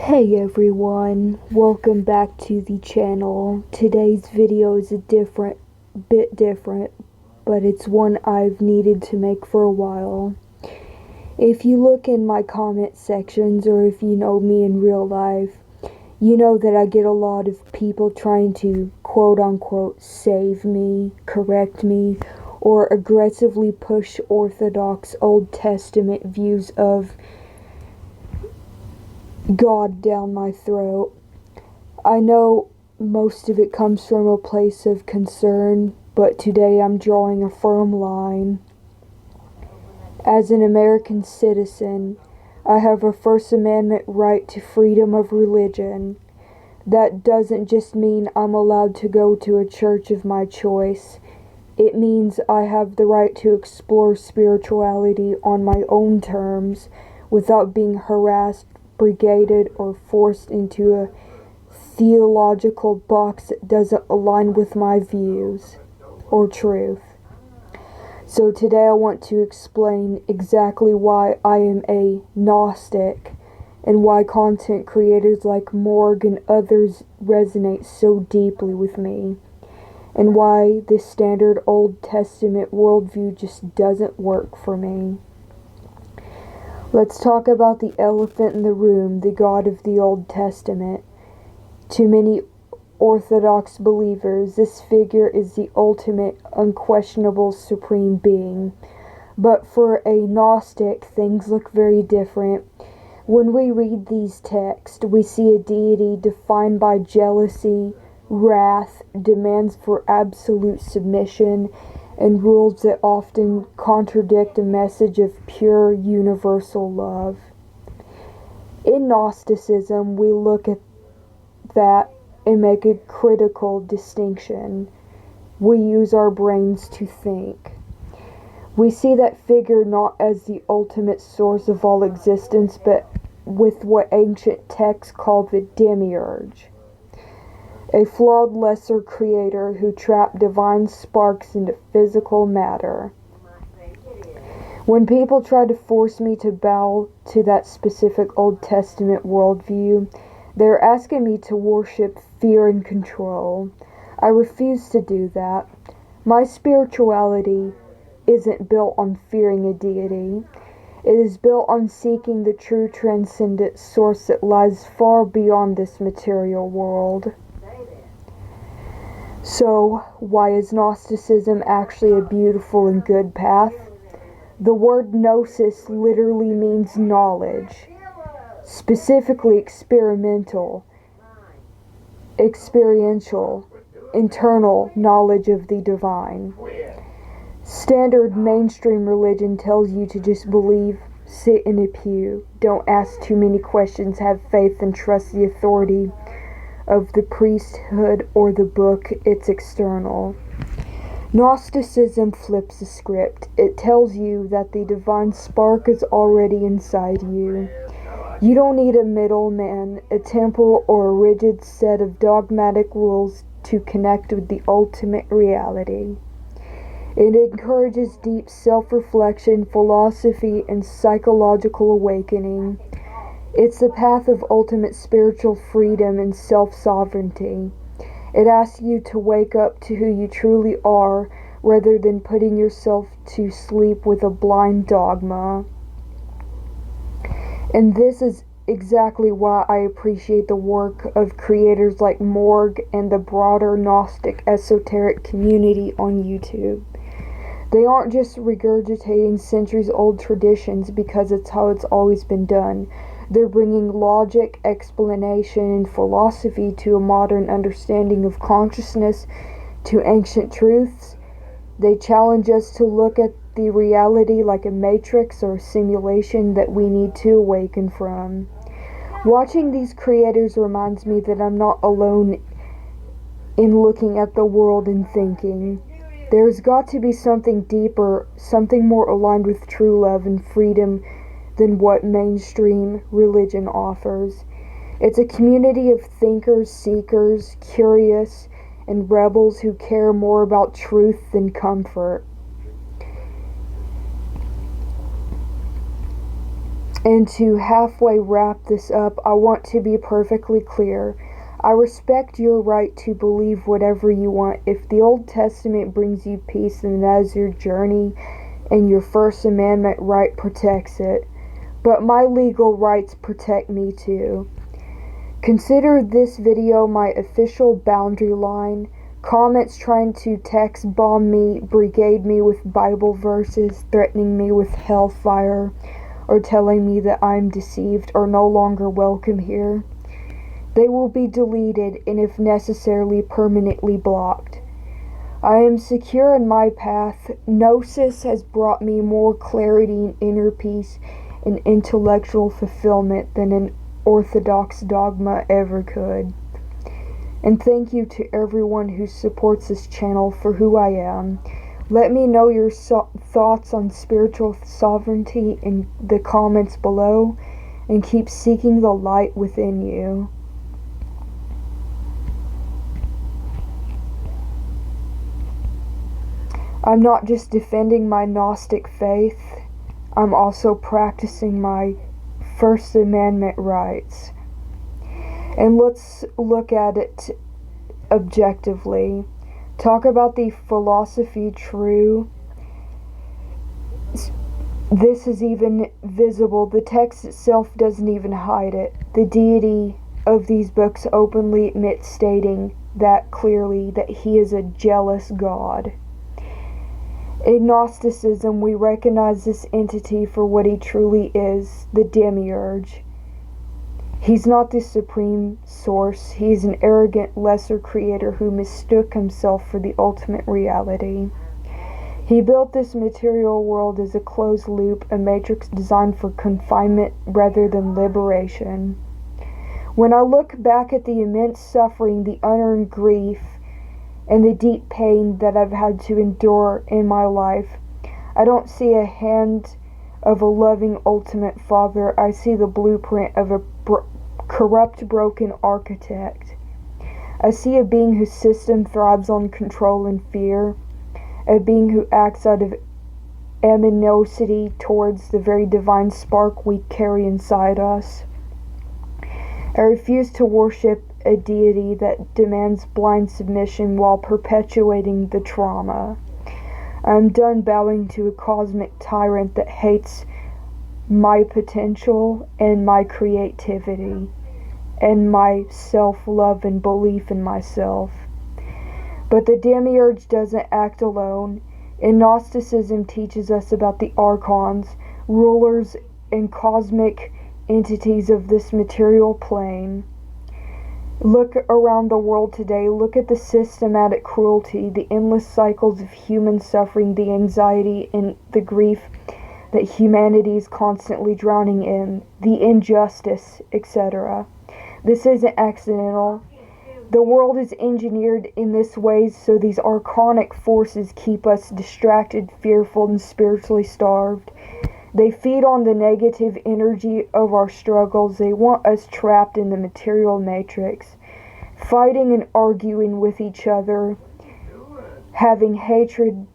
Hey everyone, welcome back to the channel. Today's video is a bit different, but it's one I've needed to make for a while. If you look in my comment sections, or if you know me in real life, you know that I get a lot of people trying to quote unquote save me, correct me, or aggressively push Orthodox Old Testament views of God down my throat. I know most of it comes from a place of concern, but today I'm drawing a firm line. As an American citizen, I have a First Amendment right to freedom of religion. That doesn't just mean I'm allowed to go to a church of my choice. It means I have the right to explore spirituality on my own terms without being harassed, brigaded, or forced into a theological box that doesn't align with my views or truth. So today I want to explain exactly why I am a Gnostic and why content creators like Morg and others resonate so deeply with me, and why the standard Old Testament worldview just doesn't work for me. Let's talk about the elephant in the room, the God of the Old Testament. To many Orthodox believers, this figure is the ultimate, unquestionable supreme being. But for a Gnostic, things look very different. When we read these texts, we see a deity defined by jealousy, wrath, demands for absolute submission, and rules that often contradict a message of pure universal love. In Gnosticism, we look at that and make a critical distinction. We use our brains to think. We see that figure not as the ultimate source of all existence, but with what ancient texts call the demiurge, a flawed lesser creator who trapped divine sparks into physical matter. When people try to force me to bow to that specific Old Testament worldview, they're asking me to worship fear and control. I refuse to do that. My spirituality isn't built on fearing a deity. It is built on seeking the true transcendent source that lies far beyond this material world. So, why is Gnosticism actually a beautiful and good path? The word gnosis literally means knowledge, specifically experiential, internal knowledge of the divine. Standard mainstream religion tells you to just believe, sit in a pew, don't ask too many questions, have faith, and trust the authority of the priesthood or the book. It's external. Gnosticism flips the script. It tells you that the divine spark is already inside you. You don't need a middleman, a temple, or a rigid set of dogmatic rules to connect with the ultimate reality. It encourages deep self-reflection, philosophy, and psychological awakening. It's the path of ultimate spiritual freedom and self-sovereignty. It asks you to wake up to who you truly are, rather than putting yourself to sleep with a blind dogma. And this is exactly why I appreciate the work of creators like Morg and the broader Gnostic esoteric community on YouTube. They aren't just regurgitating centuries-old traditions because it's how it's always been done. They're bringing logic, explanation, and philosophy to a modern understanding of consciousness, to ancient truths. They challenge us to look at the reality like a matrix or a simulation that we need to awaken from. Watching these creators reminds me that I'm not alone in looking at the world and thinking. There's got to be something deeper, something more aligned with true love and freedom than what mainstream religion offers. It's a community of thinkers, seekers, curious, and rebels who care more about truth than comfort. And to halfway wrap this up, I want to be perfectly clear. I respect your right to believe whatever you want. If the Old Testament brings you peace, then that is your journey, and your First Amendment right protects it. But my legal rights protect me too. Consider this video my official boundary line. Comments trying to text bomb me, brigade me with Bible verses, threatening me with hellfire, or telling me that I'm deceived are no longer welcome here. They will be deleted and if necessarily permanently blocked. I am secure in my path. Gnosis has brought me more clarity and inner peace and intellectual fulfillment than an orthodox dogma ever could. And thank you to everyone who supports this channel for who I am. Let me know your thoughts on spiritual sovereignty in the comments below, and keep seeking the light within you. I'm not just defending my Gnostic faith, I'm also practicing my First Amendment rights. And let's look at it objectively. Talk about the philosophy true. This is even visible. The text itself doesn't even hide it. The deity of these books openly admits, stating that clearly, that he is a jealous God. In Gnosticism, we recognize this entity for what he truly is, the demiurge. He's not the supreme source. He's an arrogant, lesser creator who mistook himself for the ultimate reality. He built this material world as a closed loop, a matrix designed for confinement rather than liberation. When I look back at the immense suffering, the unearned grief, and the deep pain that I've had to endure in my life, I don't see a hand of a loving ultimate father. I see the blueprint of a corrupt, broken architect. I see a being whose system thrives on control and fear, a being who acts out of animosity towards the very divine spark we carry inside us. I refuse to worship a deity that demands blind submission while perpetuating the trauma. I'm done bowing to a cosmic tyrant that hates my potential and my creativity and my self-love and belief in myself. But the demiurge doesn't act alone. And Gnosticism teaches us about the archons, rulers and cosmic entities of this material plane. Look around the world today. Look at the systematic cruelty, the endless cycles of human suffering, the anxiety and the grief that humanity is constantly drowning in, the injustice, etc. This isn't accidental. The world is engineered in this way so these archonic forces keep us distracted, fearful, and spiritually starved. They feed on the negative energy of our struggles. They want us trapped in the material matrix, fighting and arguing with each other, having hatred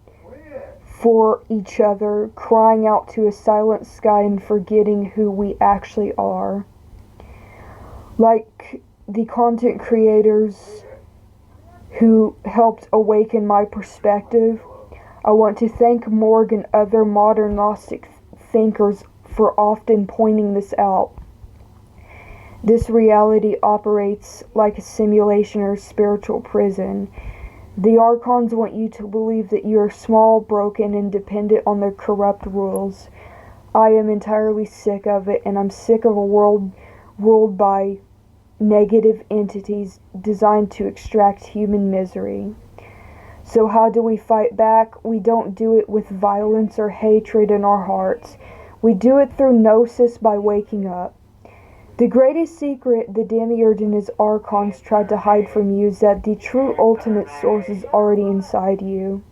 for each other, crying out to a silent sky and forgetting who we actually are. Like the content creators who helped awaken my perspective, I want to thank Morg and other modern Gnostic thinkers for often pointing this out. This reality operates like a simulation or spiritual prison. The archons want you to believe that you are small, broken, and dependent on their corrupt rules. I am entirely sick of it, and I'm sick of a world ruled by negative entities designed to extract human misery. So how do we fight back? We don't do it with violence or hatred in our hearts. We do it through gnosis, by waking up. The greatest secret the demiurge and his archons tried to hide from you is that the true ultimate source is already inside you.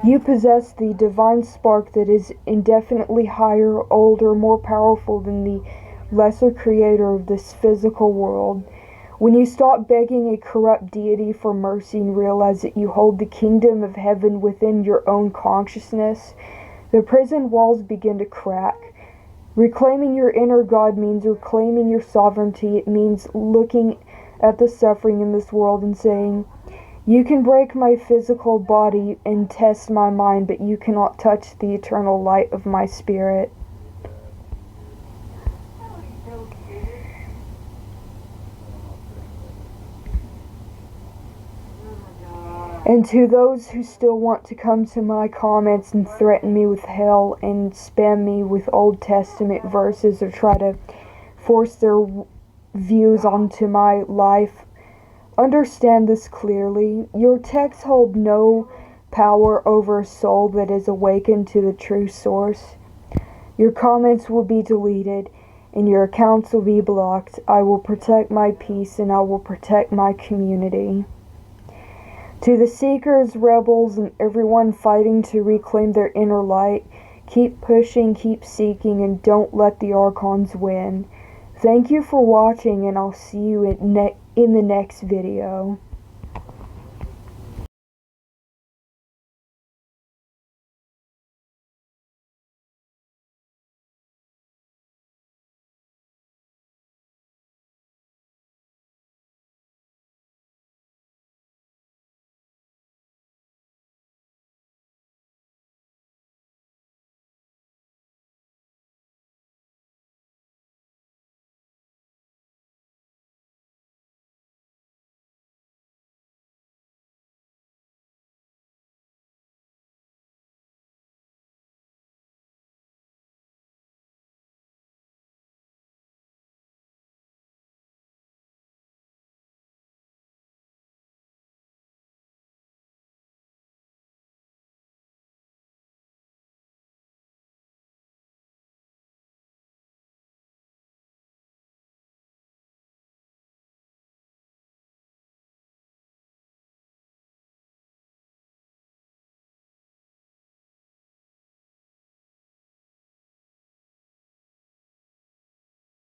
You possess the divine spark that is indefinitely higher, older, more powerful than the lesser creator of this physical world. When you stop begging a corrupt deity for mercy and realize that you hold the kingdom of heaven within your own consciousness, the prison walls begin to crack. Reclaiming your inner God means reclaiming your sovereignty. It means looking at the suffering in this world and saying, you can break my physical body and test my mind, but you cannot touch the eternal light of my spirit. And to those who still want to come to my comments and threaten me with hell and spam me with Old Testament verses or try to force their views onto my life, understand this clearly. Your texts hold no power over a soul that is awakened to the true source. Your comments will be deleted and your accounts will be blocked. I will protect my peace and I will protect my community. To the seekers, rebels, and everyone fighting to reclaim their inner light, keep pushing, keep seeking, and don't let the Archons win. Thank you for watching, and I'll see you in the next video.